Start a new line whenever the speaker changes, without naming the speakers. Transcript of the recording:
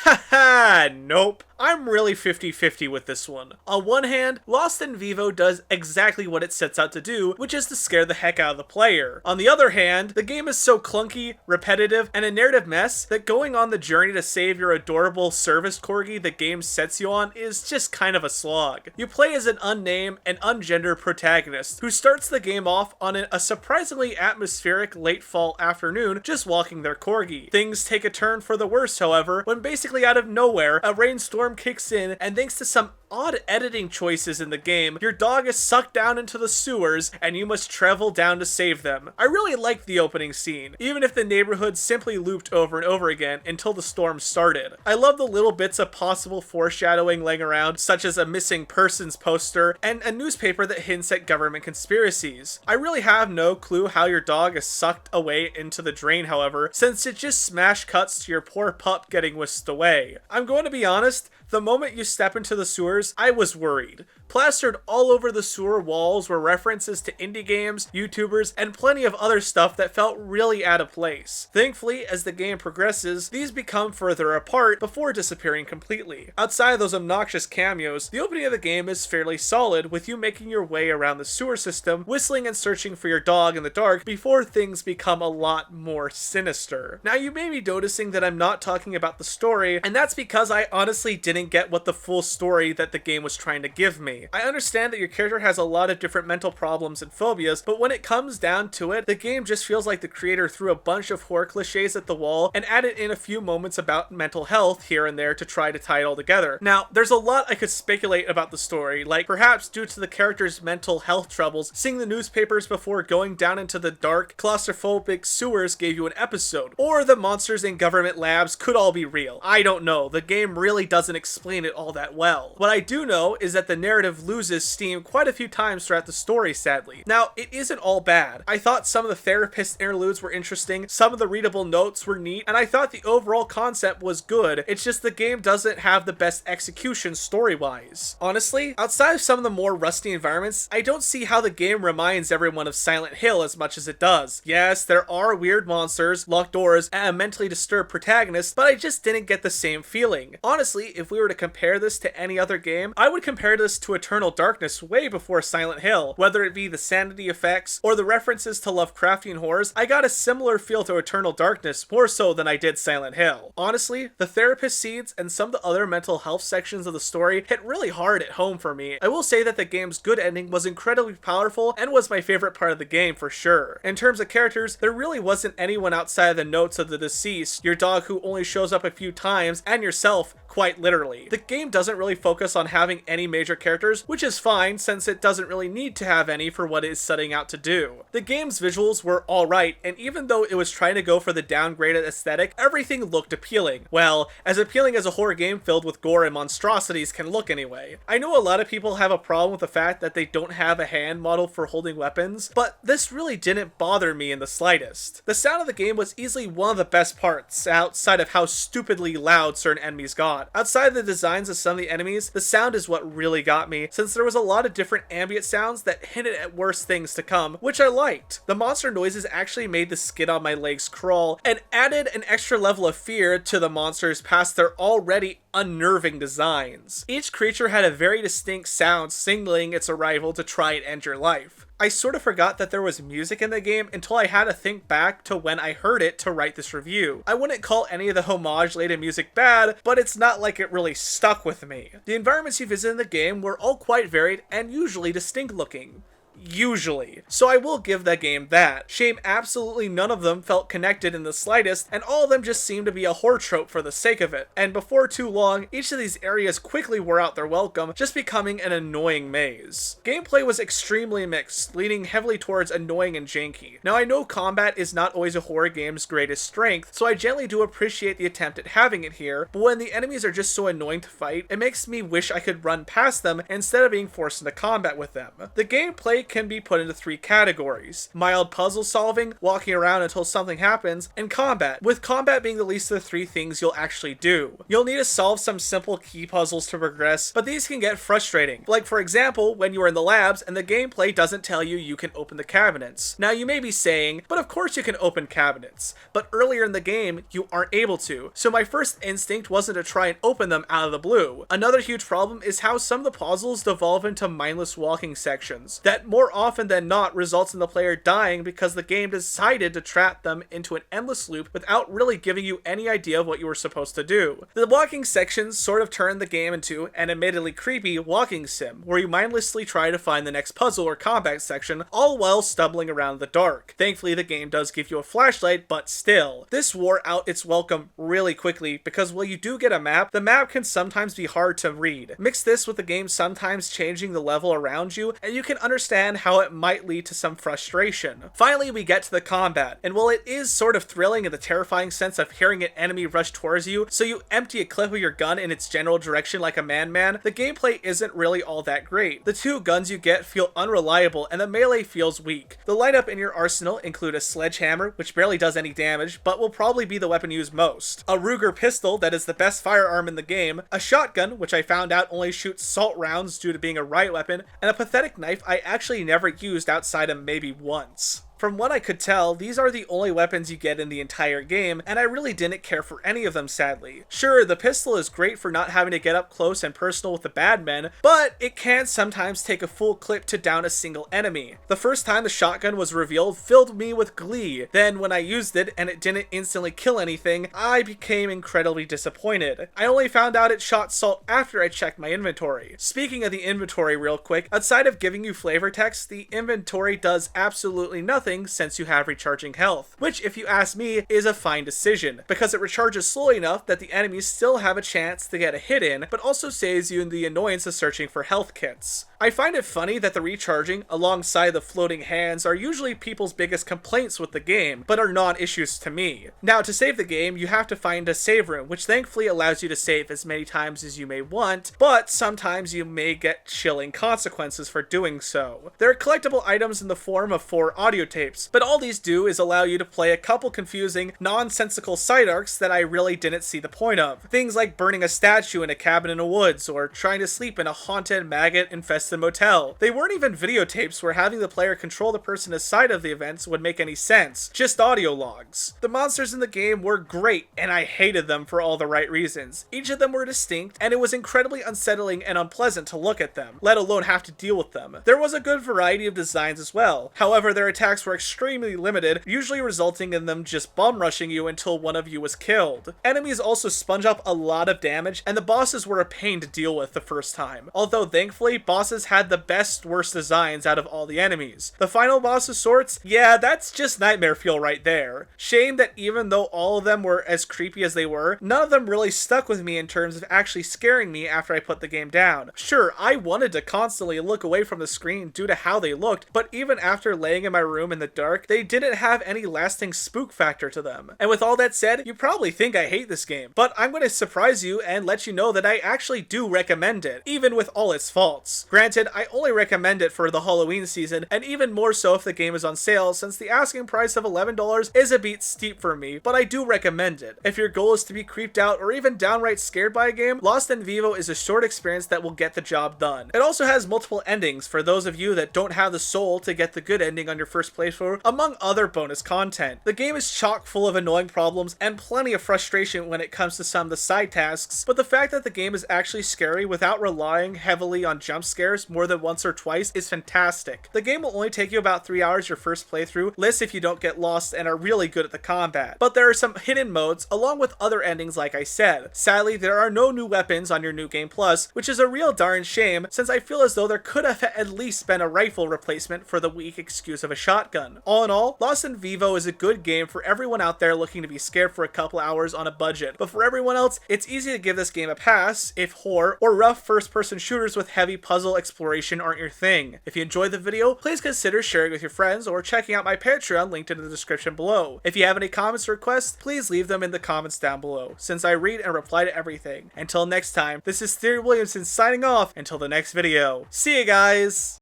Haha, nope. I'm really 50-50 with this one. On one hand, Lost in Vivo does exactly what it sets out to do, which is to scare the heck out of the player. On the other hand, the game is so clunky, repetitive, and a narrative mess that going on the journey to save your adorable service corgi the game sets you on is just kind of a slog. You play as an unnamed and ungendered protagonist who starts the game off on a surprisingly atmospheric late fall afternoon just walking their corgi. Things take a turn for the worse, however, when basically out of nowhere, a rainstorm kicks in, and thanks to some odd editing choices in the game, your dog is sucked down into the sewers and you must travel down to save them. I really liked the opening scene, even if the neighborhood simply looped over and over again until the storm started. I love the little bits of possible foreshadowing laying around, such as a missing persons poster and a newspaper that hints at government conspiracies. I really have no clue how your dog is sucked away into the drain, however, since it just smash cuts to your poor pup getting whisked away. I'm going to be honest, the moment you step into the sewers, I was worried. Plastered all over the sewer walls were references to indie games, YouTubers, and plenty of other stuff that felt really out of place. Thankfully, as the game progresses, these become further apart before disappearing completely. Outside of those obnoxious cameos, the opening of the game is fairly solid, with you making your way around the sewer system, whistling and searching for your dog in the dark before things become a lot more sinister. Now, you may be noticing that I'm not talking about the story, and that's because I honestly didn't get what the full story that the game was trying to give me. I understand that your character has a lot of different mental problems and phobias, but when it comes down to it, the game just feels like the creator threw a bunch of horror cliches at the wall and added in a few moments about mental health here and there to try to tie it all together. Now, there's a lot I could speculate about the story, like perhaps due to the character's mental health troubles, seeing the newspapers before going down into the dark, claustrophobic sewers gave you an episode, or the monsters in government labs could all be real. I don't know. The game really doesn't explain it all that well. What I do know is that the narrative loses steam quite a few times throughout the story, sadly. Now, it isn't all bad. I thought some of the therapist interludes were interesting, some of the readable notes were neat, and I thought the overall concept was good. It's just the game doesn't have the best execution story-wise. Honestly, outside of some of the more rusty environments, I don't see how the game reminds everyone of Silent Hill as much as it does. Yes, there are weird monsters, locked doors, and a mentally disturbed protagonist, but I just didn't get the same feeling. Honestly, if we were to compare this to any other game, I would compare this to Eternal Darkness way before Silent Hill. Whether it be the sanity effects or the references to Lovecraftian horrors, I got a similar feel to Eternal Darkness more so than I did Silent Hill. Honestly, the therapist seeds and some of the other mental health sections of the story hit really hard at home for me. I will say that the game's good ending was incredibly powerful and was my favorite part of the game for sure. In terms of characters, there really wasn't anyone outside of the notes of the deceased, your dog who only shows up a few times, and yourself, quite literally. The game doesn't really focus on having any major characters, which is fine since it doesn't really need to have any for what it is setting out to do. The game's visuals were alright, and even though it was trying to go for the downgraded aesthetic, everything looked appealing. Well, as appealing as a horror game filled with gore and monstrosities can look anyway. I know a lot of people have a problem with the fact that they don't have a hand model for holding weapons, but this really didn't bother me in the slightest. The sound of the game was easily one of the best parts, outside of how stupidly loud certain enemies got. Outside of the designs of some of the enemies, the sound is what really got me, since there was a lot of different ambient sounds that hinted at worse things to come, which I liked. The monster noises actually made the skin on my legs crawl, and added an extra level of fear to the monsters past their already unnerving designs. Each creature had a very distinct sound signaling its arrival to try and end your life. I sort of forgot that there was music in the game until I had to think back to when I heard it to write this review. I wouldn't call any of the homage-laden music bad, but it's not like it really stuck with me. The environments you visit in the game were all quite varied and usually distinct looking. Usually. So I will give that game that. Shame absolutely none of them felt connected in the slightest, and all of them just seemed to be a horror trope for the sake of it. And before too long, each of these areas quickly wore out their welcome, just becoming an annoying maze. Gameplay was extremely mixed, leaning heavily towards annoying and janky. Now I know combat is not always a horror game's greatest strength, so I generally do appreciate the attempt at having it here, but when the enemies are just so annoying to fight, it makes me wish I could run past them instead of being forced into combat with them. The gameplay gameplay can be put into 3 categories: mild puzzle solving, walking around until something happens, and combat, with combat being the least of the 3 things you'll actually do. You'll need to solve some simple key puzzles to progress, but these can get frustrating. Like for example, when you are in the labs and the gameplay doesn't tell you you can open the cabinets. Now you may be saying, but of course you can open cabinets, but earlier in the game you aren't able to, so my first instinct wasn't to try and open them out of the blue. Another huge problem is how some of the puzzles devolve into mindless walking sections, that more often than not results in the player dying because the game decided to trap them into an endless loop without really giving you any idea of what you were supposed to do. The walking sections sort of turn the game into an admittedly creepy walking sim, where you mindlessly try to find the next puzzle or combat section, all while stumbling around in the dark. Thankfully the game does give you a flashlight, but still. This wore out its welcome really quickly, because while you do get a map, the map can sometimes be hard to read. Mix this with the game sometimes changing the level around you, and you can understand how it might lead to some frustration. Finally, we get to the combat, and while it is sort of thrilling in the terrifying sense of hearing an enemy rush towards you, so you empty a clip of your gun in its general direction like a man-man, the gameplay isn't really all that great. The 2 guns you get feel unreliable, and the melee feels weak. The lineup in your arsenal include a sledgehammer, which barely does any damage, but will probably be the weapon used most, a Ruger pistol that is the best firearm in the game, a shotgun, which I found out only shoots salt rounds due to being a riot weapon, and a pathetic knife I actually never used outside of maybe once. From what I could tell, these are the only weapons you get in the entire game, and I really didn't care for any of them, sadly. Sure, the pistol is great for not having to get up close and personal with the bad men, but it can sometimes take a full clip to down a single enemy. The first time the shotgun was revealed filled me with glee. Then when I used it and it didn't instantly kill anything, I became incredibly disappointed. I only found out it shot salt after I checked my inventory. Speaking of the inventory real quick, outside of giving you flavor text, the inventory does absolutely nothing since you have recharging health, which if you ask me is a fine decision, because it recharges slowly enough that the enemies still have a chance to get a hit in, but also saves you the annoyance of searching for health kits. I find it funny that the recharging, alongside the floating hands, are usually people's biggest complaints with the game, but are non-issues to me. Now, to save the game, you have to find a save room, which thankfully allows you to save as many times as you may want, but sometimes you may get chilling consequences for doing so. There are collectible items in the form of 4 audio tapes, but all these do is allow you to play a couple confusing, nonsensical side arcs that I really didn't see the point of. Things like burning a statue in a cabin in the woods, or trying to sleep in a haunted, maggot-infested motel. They weren't even videotapes where having the player control the person aside of the events would make any sense, just audio logs. The monsters in the game were great, and I hated them for all the right reasons. Each of them were distinct, and it was incredibly unsettling and unpleasant to look at them, let alone have to deal with them. There was a good variety of designs as well. However, their attacks were extremely limited, usually resulting in them just bum rushing you until one of you was killed. Enemies also sponge up a lot of damage, and the bosses were a pain to deal with the first time. Although thankfully, bosses had the best worst designs out of all the enemies. The final boss of sorts, yeah, that's just nightmare fuel right there. Shame that even though all of them were as creepy as they were, none of them really stuck with me in terms of actually scaring me after I put the game down. Sure, I wanted to constantly look away from the screen due to how they looked, but even after laying in my room in the dark, they didn't have any lasting spook factor to them. And with all that said, you probably think I hate this game, but I'm going to surprise you and let you know that I actually do recommend it, even with all its faults. Granted, I only recommend it for the Halloween season, and even more so if the game is on sale, since the asking price of $11 is a bit steep for me, but I do recommend it. If your goal is to be creeped out or even downright scared by a game, Lost in Vivo is a short experience that will get the job done. It also has multiple endings for those of you that don't have the soul to get the good ending on your first playthrough, among other bonus content. The game is chock full of annoying problems and plenty of frustration when it comes to some of the side tasks, but the fact that the game is actually scary without relying heavily on jump scares more than once or twice is fantastic. The game will only take you about 3 hours your first playthrough, less if you don't get lost and are really good at the combat. But there are some hidden modes along with other endings like I said. Sadly, there are no new weapons on your New Game Plus, which is a real darn shame since I feel as though there could have at least been a rifle replacement for the weak excuse of a shotgun. All in all, Lost in Vivo is a good game for everyone out there looking to be scared for a couple hours on a budget, but for everyone else, it's easy to give this game a pass if horror or rough first-person shooters with heavy puzzle exploration aren't your thing. If you enjoyed the video, please consider sharing with your friends or checking out my Patreon linked in the description below. If you have any comments or requests, please leave them in the comments down below, since I read and reply to everything. Until next time, this is Thierry Williamson signing off until the next video. See you guys!